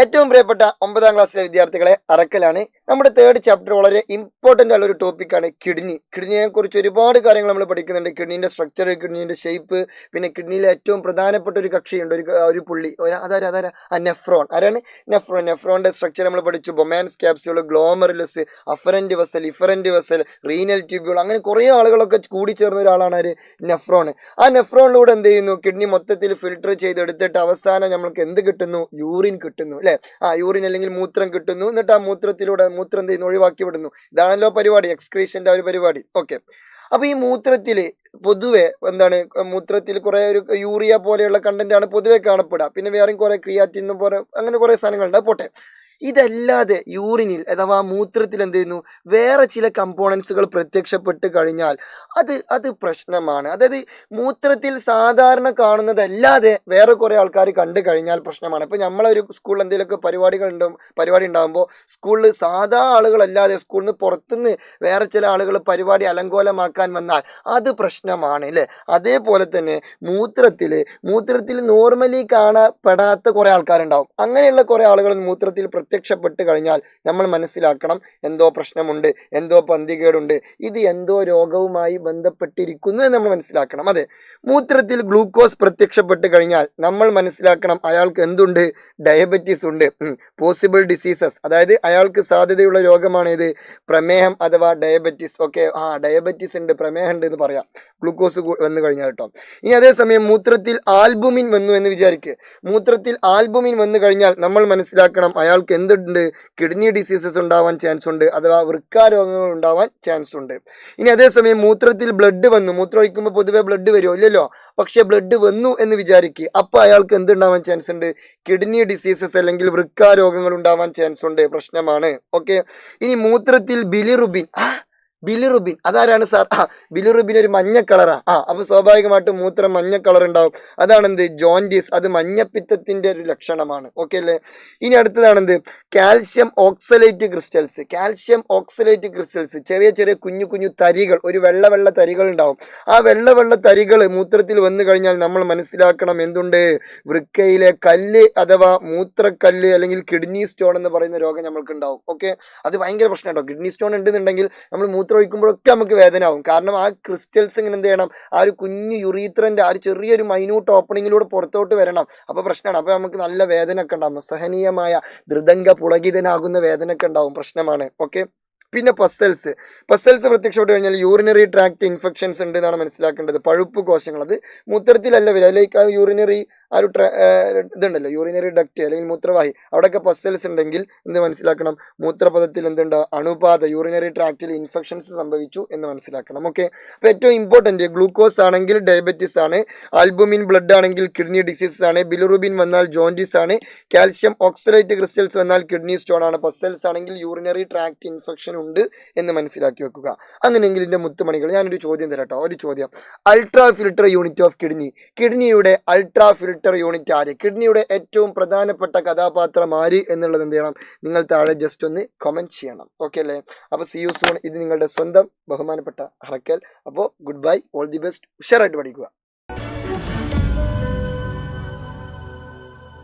ഏറ്റവും പ്രിയപ്പെട്ട 9ാം ക്ലാസ്സിലെ വിദ്യാർത്ഥികളെ, അറക്കലാണ്. നമ്മുടെ തേർഡ് ചാപ്റ്റർ വളരെ ഇമ്പോർട്ടൻ്റ് ആയ ഒരു ടോപ്പിക്കാണ് കിഡ്നിയെ കുറിച്ച് ഒരുപാട് കാര്യങ്ങൾ നമ്മൾ പഠിക്കുന്നുണ്ട്. കിഡ്നീൻ്റെ സ്ട്രക്ചർ, കിഡ്നീൻ്റെ ഷേപ്പ്, പിന്നെ കിഡ്നിയിലെ ഏറ്റവും പ്രധാനപ്പെട്ട ഒരു കക്ഷിയുണ്ട്, ഒരു പുള്ളി, അതാരാ നെഫ്രോൺ. ആരാണ്? നെഫ്രോണിന്റെ സ്ട്രക്ചർ നമ്മൾ പഠിച്ചു. Bowman's capsule, glomerulus, afferent vessel, efferent vessel, renal tubule, അങ്ങനെ കുറേ ആളുകളൊക്കെ കൂടി ചേർന്ന ഒരാളാണ് ആര്? നെഫ്രോൺ. ആ നെഫ്രോണിലൂടെ എന്ത് ചെയ്യുന്നു? കിഡ്നി മൊത്തത്തിൽ ഫിൽട്ടർ ചെയ്തെടുത്തിട്ട് അവസാനം നമ്മൾക്ക് എന്ത് കിട്ടുന്നു? യൂറിൻ കിട്ടുന്നു, അല്ലെ? യൂറിൻ അല്ലെങ്കിൽ മൂത്രം കിട്ടുന്നു. എന്നിട്ട് ആ മൂത്രത്തിലൂടെ മൂത്രം എന്ത് ചെയ്യുന്നു? ഒഴിവാക്കി വിടുന്നു. ഇതാണല്ലോ പരിപാടി, എക്സ്ക്രീഷന്റെ ആ ഒരു പരിപാടി. ഓക്കെ. അപ്പൊ ഈ മൂത്രത്തില് പൊതുവെ എന്താണ്? മൂത്രത്തിൽ കുറെ ഒരു യൂറിയ പോലെയുള്ള കണ്ടന്റ് ആണ് പൊതുവെ കാണപ്പെടുക. പിന്നെ വേറെയും കുറെ ക്രിയാറ്റിനും പോലെ അങ്ങനെ കുറെ സാധനങ്ങളുണ്ട്. പോട്ടെ. ഇതല്ലാതെ യൂറിനിൽ അഥവാ മൂത്രത്തിൽ എന്ത് ചെയ്യുന്നു? വേറെ ചില കമ്പോണൻസുകൾ പ്രത്യക്ഷപ്പെട്ട് കഴിഞ്ഞാൽ അത് പ്രശ്നമാണ്. അതായത് മൂത്രത്തിൽ സാധാരണ കാണുന്നതല്ലാതെ വേറെ കുറെ ആൾക്കാർ കണ്ടു കഴിഞ്ഞാൽ പ്രശ്നമാണ്. ഇപ്പൊ നമ്മളൊരു സ്കൂളിൽ എന്തെങ്കിലുമൊക്കെ പരിപാടി ഉണ്ടാകുമ്പോൾ സ്കൂളിൽ സാധാ ആളുകളല്ലാതെ സ്കൂളിൽ നിന്ന് പുറത്തുനിന്ന് വേറെ ചില ആളുകൾ പരിപാടി അലങ്കോലമാക്കാൻ വന്നാൽ അത് പ്രശ്നമാണ്, അല്ലേ? അതേപോലെ തന്നെ മൂത്രത്തിൽ നോർമലി കാണപ്പെടാത്ത കുറെ ആൾക്കാരുണ്ടാവും. അങ്ങനെയുള്ള കുറെ ആളുകൾ മൂത്രത്തിൽ പ്രത്യക്ഷപ്പെട്ട് കഴിഞ്ഞാൽ നമ്മൾ മനസ്സിലാക്കണം, എന്തോ പ്രശ്നമുണ്ട്, എന്തോ പന്തികേടുണ്ട്, ഇത് എന്തോ രോഗവുമായി ബന്ധപ്പെട്ടിരിക്കുന്നു എന്ന് നമ്മൾ മനസ്സിലാക്കണം. അതെ, മൂത്രത്തിൽ ഗ്ലൂക്കോസ് പ്രത്യക്ഷപ്പെട്ട് കഴിഞ്ഞാൽ നമ്മൾ മനസ്സിലാക്കണം അയാൾക്ക് എന്തുണ്ട്? ഡയബറ്റീസ് ഉണ്ട്. പോസിബിൾ ഡിസീസസ്, അതായത് അയാൾക്ക് സാധ്യതയുള്ള രോഗമാണ് ഇത്? പ്രമേഹം അഥവാ ഡയബറ്റീസ്. ഓക്കെ, ഡയബറ്റീസ് ഉണ്ട്, പ്രമേഹം ഉണ്ട് എന്ന് പറയാം ഗ്ലൂക്കോസ് വന്നു കഴിഞ്ഞാൽ കേട്ടോ. ഇനി അതേസമയം മൂത്രത്തിൽ ആൽബുമിൻ വന്നു എന്ന് വിചാരിക്കുക. മൂത്രത്തിൽ ആൽബുമിൻ വന്നു കഴിഞ്ഞാൽ നമ്മൾ മനസ്സിലാക്കണം അയാൾക്ക് എന്തുണ്ട്? കിഡ്നി ഡിസീസസ് ഉണ്ടാവാൻ ചാൻസ് ഉണ്ട്, അഥവാ വൃക്കാരോഗങ്ങൾ ഉണ്ടാവാൻ ചാൻസ് ഉണ്ട്. ഇനി അതേസമയം മൂത്രത്തിൽ ബ്ലഡ് വന്നു. മൂത്രം ഒഴിക്കുമ്പോൾ പൊതുവെ ബ്ലഡ് വരുമോ? ഇല്ലല്ലോ. പക്ഷെ ബ്ലഡ് വന്നു എന്ന് വിചാരിക്കുക. അപ്പൊ അയാൾക്ക് എന്തുണ്ടാവാൻ ചാൻസ് ഉണ്ട്? കിഡ്നി ഡിസീസസ് അല്ലെങ്കിൽ വൃക്കാരോഗങ്ങൾ ഉണ്ടാവാൻ ചാൻസ് ഉണ്ട്, പ്രശ്നമാണ്. ഓക്കെ. ഇനി മൂത്രത്തിൽ ബിലിറുബിൻ അതാരാണ് സാർ? ബിലിറുബിൻ ഒരു മഞ്ഞ കളറാ. അപ്പൊ സ്വാഭാവികമായിട്ടും മൂത്രം മഞ്ഞ കളർ ഉണ്ടാവും. അതാണെന്ത്? ജോണ്ടിസ്. അത് മഞ്ഞപ്പിത്തത്തിന്റെ ഒരു ലക്ഷണമാണ്. ഓക്കെ അല്ലേ? ഇനി അടുത്തതാണെന്ത്? കാൽഷ്യം ഓക്സലേറ്റ് ക്രിസ്റ്റൽസ്, ചെറിയ ചെറിയ കുഞ്ഞു തരികൾ, ഒരു വെള്ള തരികൾ ഉണ്ടാവും. ആ വെള്ള തരികൾ മൂത്രത്തിൽ വന്നു കഴിഞ്ഞാൽ നമ്മൾ മനസ്സിലാക്കണം എന്തുണ്ട്? വൃക്കയിലെ കല്ല് അഥവാ മൂത്രക്കല്ല് അല്ലെങ്കിൽ കിഡ്നി സ്റ്റോൺ എന്ന് പറയുന്ന രോഗം നമ്മൾക്ക് ഉണ്ടാവും. ഓക്കെ, അത് ഭയങ്കര പ്രശ്നം കേട്ടോ. കിഡ്നി സ്റ്റോൺ ഉണ്ടെന്നുണ്ടെങ്കിൽ നമ്മൾ മൂത്രം ഒഴിക്കുമ്പോഴൊക്കെ നമുക്ക് വേദന ആവും. കാരണം ആ ക്രിസ്റ്റൽസ് ഇങ്ങനെ എന്ത് ചെയ്യണം? ആ ഒരു കുഞ്ഞു യുറീത്രന്റെ ആ ഒരു ചെറിയൊരു മൈന്യൂട്ട് ഓപ്പണിങ്ങിലൂടെ പുറത്തോട്ട് വരണം. അപ്പൊ പ്രശ്നമാണ്. അപ്പൊ നമുക്ക് നല്ല വേദന ഒക്കെ ഉണ്ടാവും, സഹനീയമായ ധൃതംഗ പുളകിതനാകുന്ന വേദന ഒക്കെ ഉണ്ടാവും, പ്രശ്നമാണ്. ഓക്കെ. പിന്നെ പസൽസ് പ്രത്യക്ഷപ്പെട്ട് കഴിഞ്ഞാൽ യൂറിനറി ട്രാക്ട് ഇൻഫെക്ഷൻസ് ഉണ്ട് എന്നാണ് മനസ്സിലാക്കേണ്ടത്. പഴുപ്പ് കോശങ്ങൾ, അത് മൂത്രത്തിലല്ല വരിക. ലൈക്ക് ആ യൂറിനറി ആ ഒരു ഇതുണ്ടല്ലോ, യൂറിനറി ഡക്റ്റ് അല്ലെങ്കിൽ മൂത്രവാഹി, അവിടെയൊക്കെ പസൽസ് ഉണ്ടെങ്കിൽ എന്ത് മനസ്സിലാക്കണം? മൂത്രപഥത്തിൽ എന്തുണ്ട്? അണുബാധ, യൂറിനറി ട്രാക്റ്റിൽ ഇൻഫെക്ഷൻസ് സംഭവിച്ചു എന്ന് മനസ്സിലാക്കണം. ഓക്കെ. അപ്പോൾ ഏറ്റവും ഇമ്പോർട്ടൻറ്റ്, ഗ്ലൂക്കോസ് ആണെങ്കിൽ ഡയബറ്റീസ് ആണ്, ആൽബുമിൻ ബ്ലഡ് ആണെങ്കിൽ കിഡ്നി ഡിസീസസ് ആണ്, ബിലിറുബിൻ വന്നാൽ ജോണ്ടിസ് ആണ്, കാൽഷ്യം ഓക്സലേറ്റ് ക്രിസ്റ്റൽസ് വന്നാൽ കിഡ്നി സ്റ്റോൺ ആണ്, പസൽസ് ആണെങ്കിൽ യൂറിനറി ട്രാക്ട് ഇൻഫെക്ഷൻ ഉണ്ട് എന്ന് മനസ്സിലാക്കി വെക്കുക. അങ്ങനെയെങ്കിൽ ഇതിന്റെ മുത്തുമണികൾ, ഞാനൊരു ചോദ്യം തരാട്ടോ. ഒരു ചോദ്യം, അൾട്രാ ഫിൽട്ടർ യൂണിറ്റ് ഓഫ് കിഡ്നിയുടെ അൾട്രാ ഫിൽട്ടർ യൂണിറ്റ് ആര്? കിഡ്നിയുടെ ഏറ്റവും പ്രധാനപ്പെട്ട കഥാപാത്രം ആര് എന്നുള്ളത് എന്ത് ചെയ്യണം? നിങ്ങൾ താഴെ ജസ്റ്റ് ഒന്ന് കമന്റ് ചെയ്യണം. ഓക്കെ അല്ലേ? അപ്പോൾ സീ യു സൂൺ. ഇത് നിങ്ങളുടെ സ്വന്തം ബഹുമാനപ്പെട്ട ഹറക്കൽ. അപ്പോൾ good bye, all the best, ഉഷാറായിട്ട് പഠിക്കുക.